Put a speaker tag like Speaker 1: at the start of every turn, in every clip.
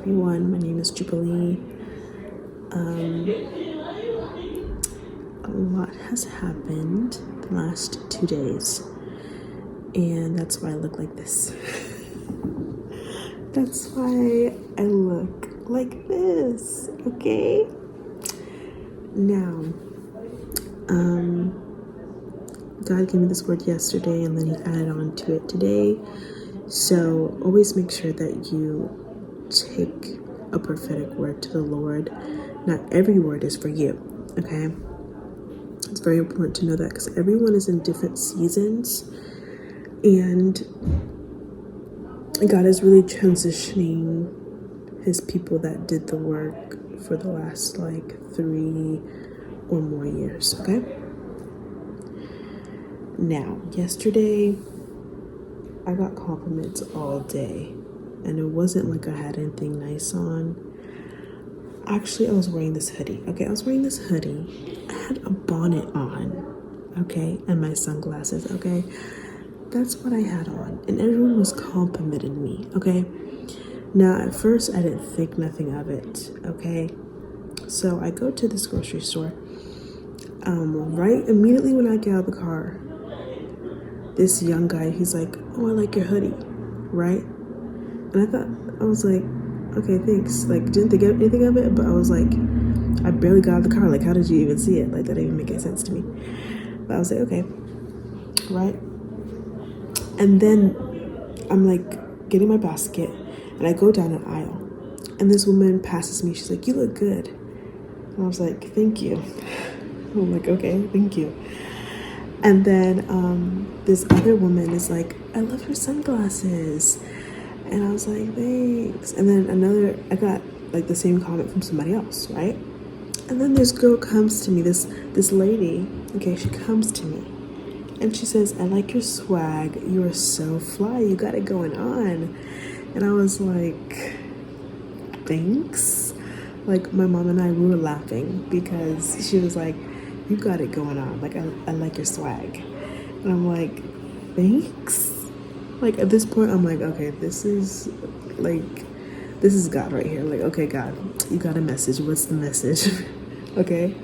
Speaker 1: everyone. My name is Jubilee. A lot has happened the last 2 days, and that's why I look like this. That's why I look like this, okay? Now, God gave me this word yesterday, and then He added on to it today. So always make sure that you take a prophetic word to the Lord. Not every word is for you, okay? It's very important to know that because everyone is in different seasons, and God is really transitioning His people that did the work for the last 3 or more years, okay? Now, yesterday, I got compliments all day, and it wasn't like I had anything nice on. Actually, I was wearing this hoodie, okay? I was wearing this hoodie. I had a bonnet on, okay? And my sunglasses, okay? That's what I had on, and everyone was complimenting me, okay? Now, at first, I didn't think nothing of it, okay? So I go to this grocery store. Right immediately when I get out of the car, this young guy, he's like, "Oh, I like your hoodie," right? And I was like, okay, thanks. Didn't think of anything of it, but I was like, I barely got out of the car. How did you even see it? That didn't even make any sense to me. But I was like, okay, right? And then I'm getting my basket, and I go down an aisle, and this woman passes me. She's like, "You look good." And I was like, "Thank you." I'm like, okay, thank you. And then this other woman is like, "I love your sunglasses." And I was like, "Thanks." And then I got the same comment from somebody else, right? And then this girl comes to me, this lady, okay, she comes to me. And she says, "I like your swag. You are so fly. You got it going on." And I was like, "Thanks." My mom and I, we were laughing because she was like, "You got it going on. I like your swag." And I'm like, "Thanks." At this point, I'm like, okay, this is God right here. Okay, God, you got a message. What's the message? Okay?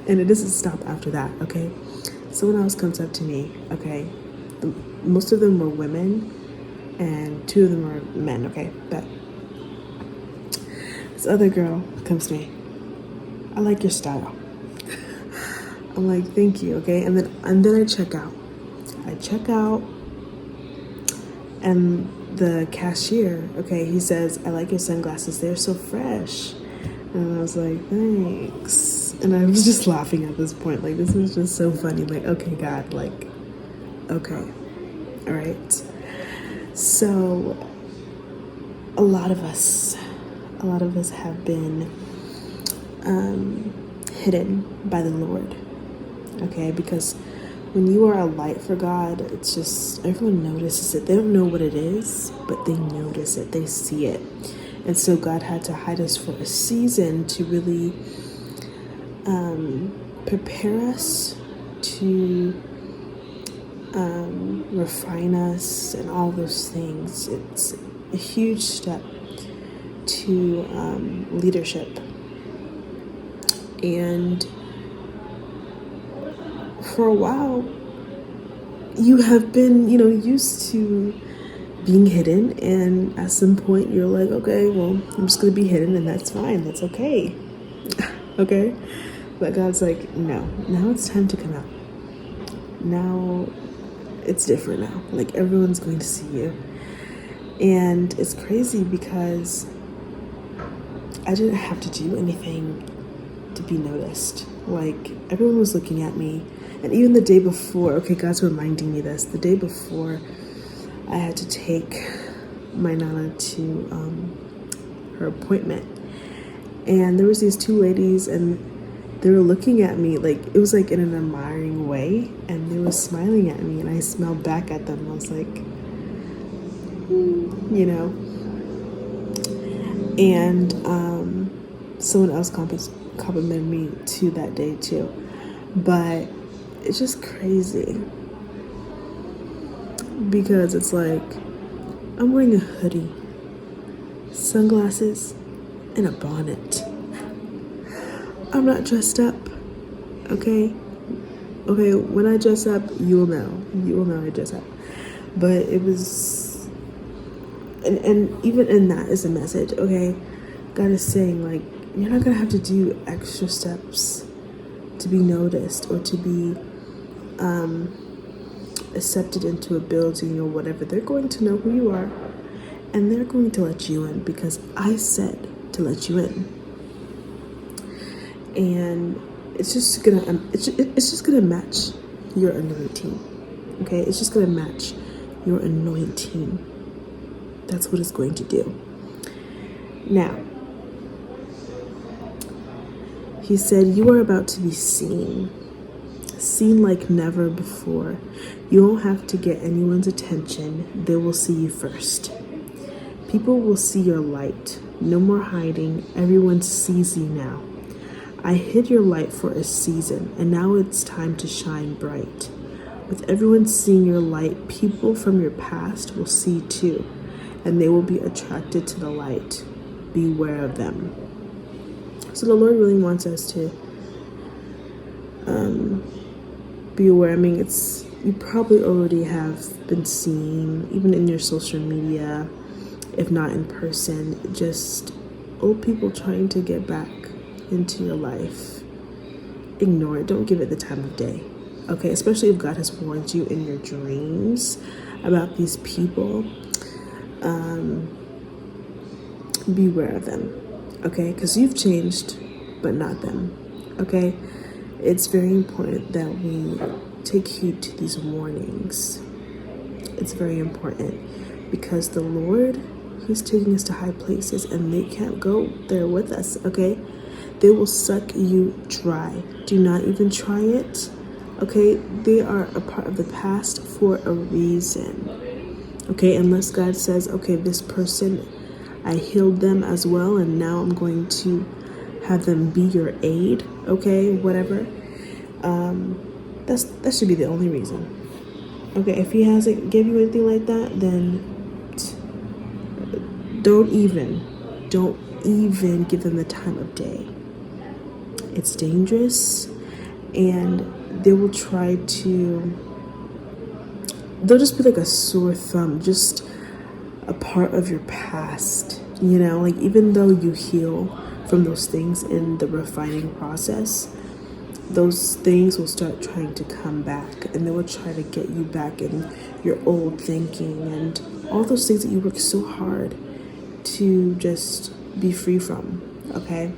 Speaker 1: And it doesn't stop after that, okay? Someone else comes up to me, okay? Most of them were women, and 2 of them were men, okay? But this other girl comes to me. "I like your style." I'm like, "Thank you," okay? And then I check out. And the cashier, okay, he says, "I like your sunglasses. They're so fresh." And I was like, "Thanks." And I was just laughing at this point. This is just so funny. Okay, God, okay, all right. So a lot of us have been hidden by the Lord, okay? Because when you are a light for God, it's just, everyone notices it. They don't know what it is, but they notice it. They see it. And so God had to hide us for a season to really prepare us, to refine us, and all those things. It's a huge step to leadership. And for a while, you have been, used to being hidden, and at some point you're like, okay, well, I'm just gonna be hidden, and that's fine, that's okay. Okay? But God's like, no, now it's time to come out. Now it's different now. Everyone's going to see you. And it's crazy because I didn't have to do anything to be noticed. Everyone was looking at me. And even the day before, okay, God's reminding me this, the day before I had to take my Nana to her appointment. And there was these 2 ladies, and they were looking at me it was in an admiring way, and they were smiling at me, and I smiled back at them. I was like, And someone else complimented me too that day too. But it's just crazy because it's I'm wearing a hoodie, sunglasses, in a bonnet. I'm not dressed up, okay? Okay, when I dress up, you will know. You will know I dress up. But it was, and even in that is a message, okay? God is saying, like, you're not gonna have to do extra steps to be noticed or to be accepted into a building or whatever. They're going to know who you are, and they're going to let you in because I said to let you in. And it's just gonna match your anointing. Okay, it's just gonna match your anointing. That's what it's going to do. Now, he said, you are about to be seen like never before. You won't have to get anyone's attention. They will see you first. People will see your light. No more hiding. Everyone sees you now. I hid your light for a season, and now it's time to shine bright. With everyone seeing your light, people from your past will see too, and they will be attracted to the light. Beware of them. So the Lord really wants us to be aware. I mean, you probably already have been seeing, even in your social media, if not in person, just old people trying to get back into your life. Ignore it. Don't give it the time of day. Okay, especially if God has warned you in your dreams about these people. Beware of them. Okay, because you've changed, but not them. Okay, it's very important that we take heed to these warnings. It's very important because the Lord, He's taking us to high places, and they can't go there with us. Okay, they will suck you dry. Do not even try it. Okay, they are a part of the past for a reason. Okay, unless God says, okay, this person, I healed them as well, and now I'm going to have them be your aid. Okay, whatever. That should be the only reason. Okay, if He hasn't give you anything like that, then don't even give them the time of day. It's dangerous, and they will try to, they'll just be like a sore thumb, just a part of your past, like even though you heal from those things in the refining process, those things will start trying to come back, and they will try to get you back in your old thinking and all those things that you work so hard to just be free from. Okay.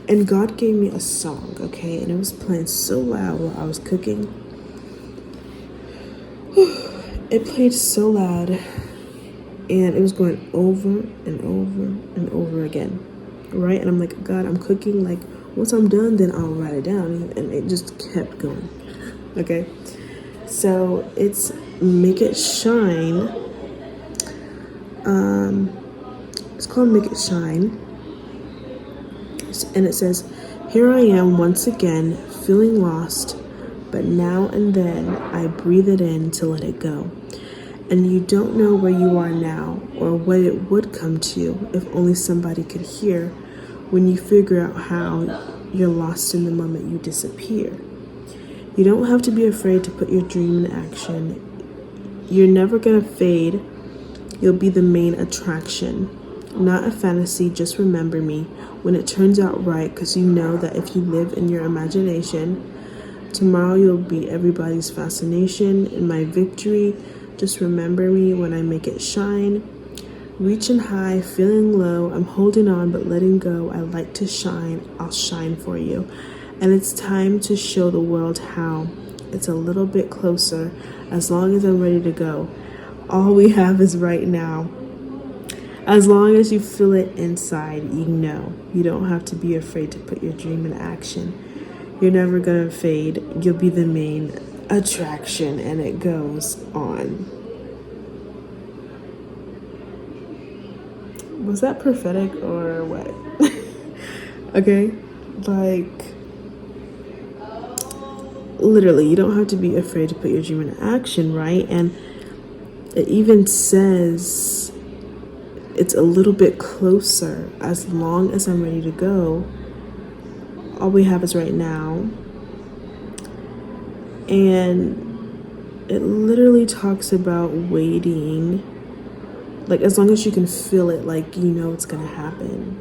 Speaker 1: And God gave me a song, okay, and it was playing so loud while I was cooking. It played so loud, and it was going over and over and over again, right? And I'm like, God, I'm cooking, like, once I'm done, then I'll write it down, and it just kept going, okay? So it's Make It Shine. It's called Make It Shine. And it says, here I am once again, feeling lost, but now and then I breathe it in to let it go. And you don't know where you are now or what it would come to if only somebody could hear when you figure out how you're lost in the moment you disappear. You don't have to be afraid to put your dream in action. You're never gonna fade. You'll be the main attraction. Not a fantasy, just remember me when it turns out right, because you know that if you live in your imagination, tomorrow you'll be everybody's fascination. In my victory, just remember me when I make it shine. Reaching high, feeling low, I'm holding on but letting go. I like to shine, I'll shine for you. And it's time to show the world how. It's a little bit closer, as long as I'm ready to go. All we have is right now. As long as you feel it inside, you know. You don't have to be afraid to put your dream in action. You're never gonna fade. You'll be the main attraction, and it goes on. Was that prophetic or what? Okay, like, literally, you don't have to be afraid to put your dream in action, right? And it even says it's a little bit closer. As long as I'm ready to go, all we have is right now. And it literally talks about waiting. Like, as long as you can feel it, like, you know it's gonna happen.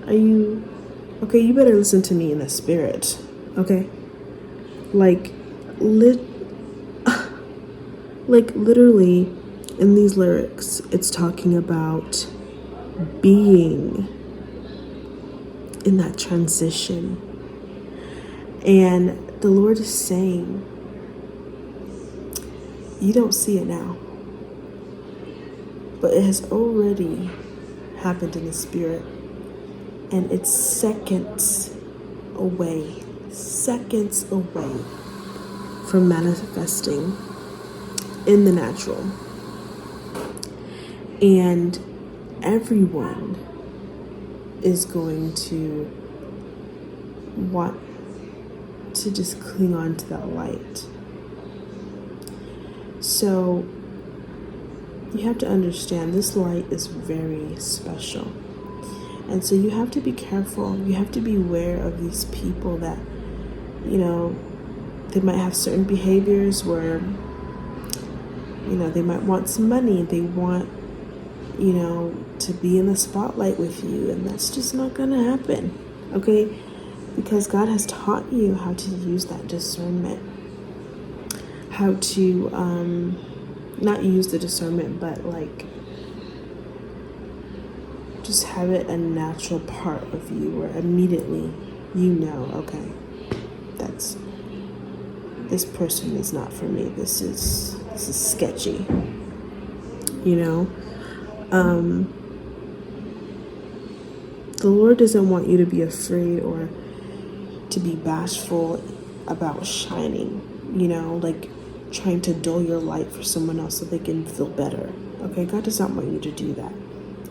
Speaker 1: Are you okay? You better listen to me in the spirit, okay? Like, like literally, in these lyrics, it's talking about being in that transition, and the Lord is saying, you don't see it now, but it has already happened in the spirit. And it's seconds away from manifesting in the natural. And everyone is going to want to just cling on to that light. So you have to understand this light is very special. And so you have to be careful. You have to be aware of these people that, you know, they might have certain behaviors where, you know, they might want some money. They want, you know, to be in the spotlight with you. And that's just not going to happen, okay? Because God has taught you how to use that discernment. How to, not use the discernment, but like, just have it a natural part of you where immediately you know, okay, this person is not for me. This is sketchy, you know. The Lord doesn't want you to be afraid or to be bashful about shining, you know, like trying to dull your light for someone else so they can feel better. Okay, God does not want you to do that.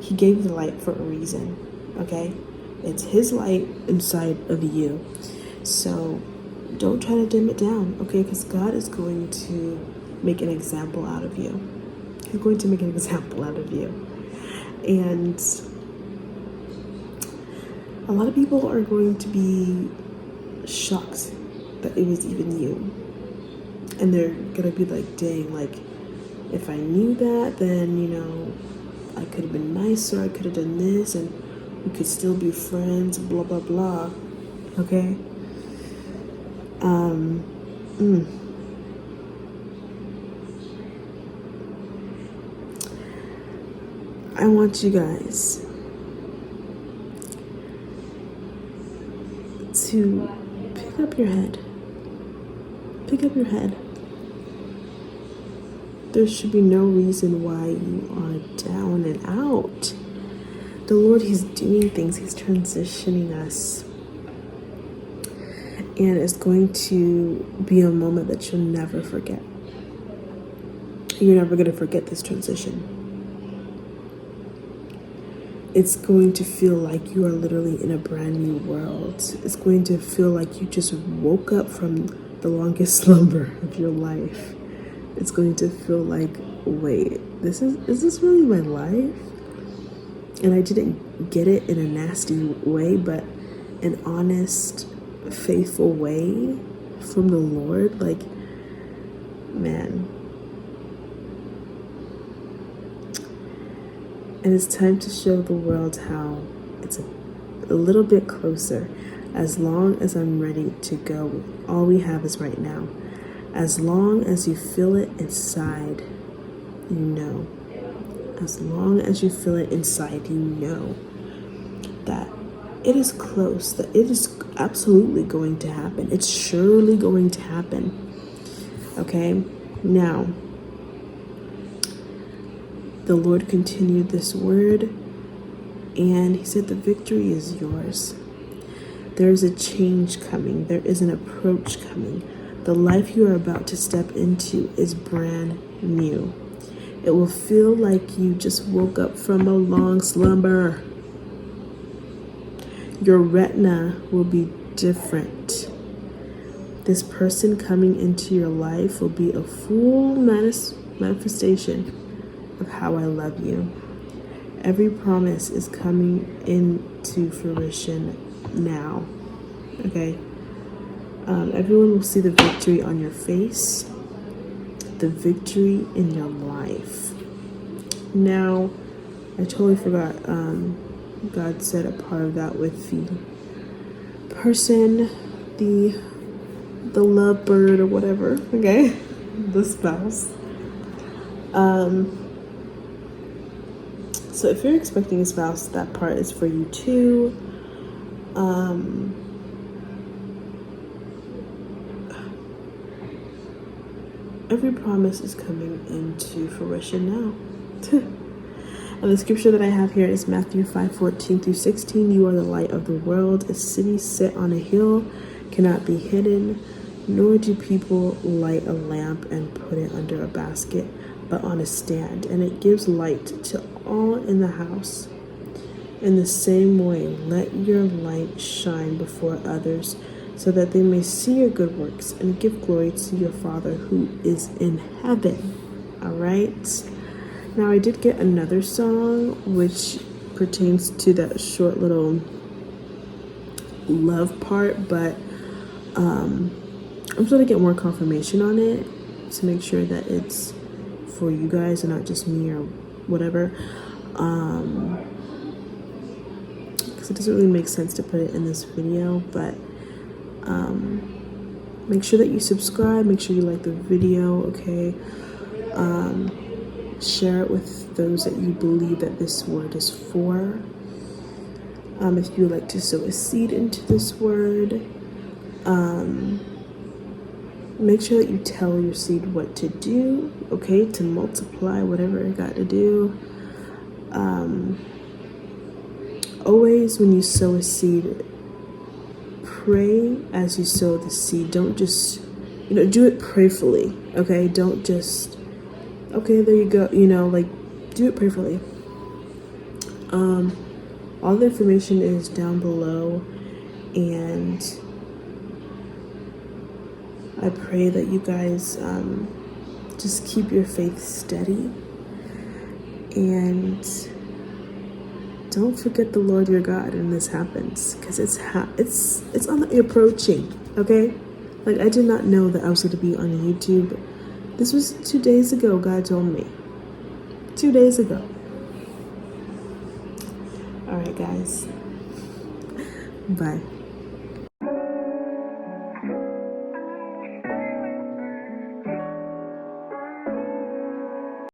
Speaker 1: He gave you the light for a reason, okay? It's His light inside of you. So don't try to dim it down, okay? Because God is going to make an example out of you. He's going to make an example out of you. And a lot of people are going to be shocked that it was even you. And they're going to be like, dang, like, if I knew that, then, you know, I could have been nicer, I could have done this, and we could still be friends, blah, blah, blah. Okay? I want you guys to pick up your head. Pick up your head. There should be no reason why you are down and out. The Lord, He's doing things. He's transitioning us. And it's going to be a moment that you'll never forget. You're never going to forget this transition. It's going to feel like you are literally in a brand new world. It's going to feel like you just woke up from the longest slumber of your life. It's going to feel like, wait, is this really my life? And I didn't get it in a nasty way, but an honest, faithful way from the Lord. Like, man. And it's time to show the world how it's a little bit closer. As long as I'm ready to go, all we have is right now. As long as you feel it inside, you know. As long as you feel it inside, you know that it is close, that it is absolutely going to happen. It's surely going to happen. Okay? Now, the Lord continued this word, and He said the victory is yours. There is a change coming. There is an approach coming. The life you are about to step into is brand new. It will feel like you just woke up from a long slumber. Your retina will be different. This person coming into your life will be a full manifestation of how I love you. Every promise is coming into fruition now. Okay? Everyone will see the victory on your face, the victory in your life. Now, I totally forgot. God said a part of that with the person, the love bird or whatever. Okay, the spouse. So if you're expecting a spouse, that part is for you too. Every promise is coming into fruition now. And the scripture that I have here is Matthew 5:14-16. You are the light of the world. A city set on a hill cannot be hidden, nor do people light a lamp and put it under a basket, but on a stand, and it gives light to all in the house. In the same way, let your light shine before others, so that they may see your good works and give glory to your Father who is in heaven. All right? Now, I did get another song which pertains to that short little love part, but I'm trying to get more confirmation on it to make sure that it's for you guys and not just me or whatever. Because it doesn't really make sense to put it in this video, but make sure that you subscribe, make sure you like the video, okay? Share it with those that you believe that this word is for. If you would like to sow a seed into this word, make sure that you tell your seed what to do, okay, to multiply whatever it got to do. Always when you sow a seed, pray as you sow the seed. Don't just, do it prayerfully, okay? Don't just, okay, there you go, do it prayerfully. All the information is down below, and I pray that you guys just keep your faith steady, and don't forget the Lord your God when this happens, because it's on the approaching. Okay, like I did not know that I was going to be on YouTube. This was 2 days ago. God told me 2 days ago. All right, guys. Bye.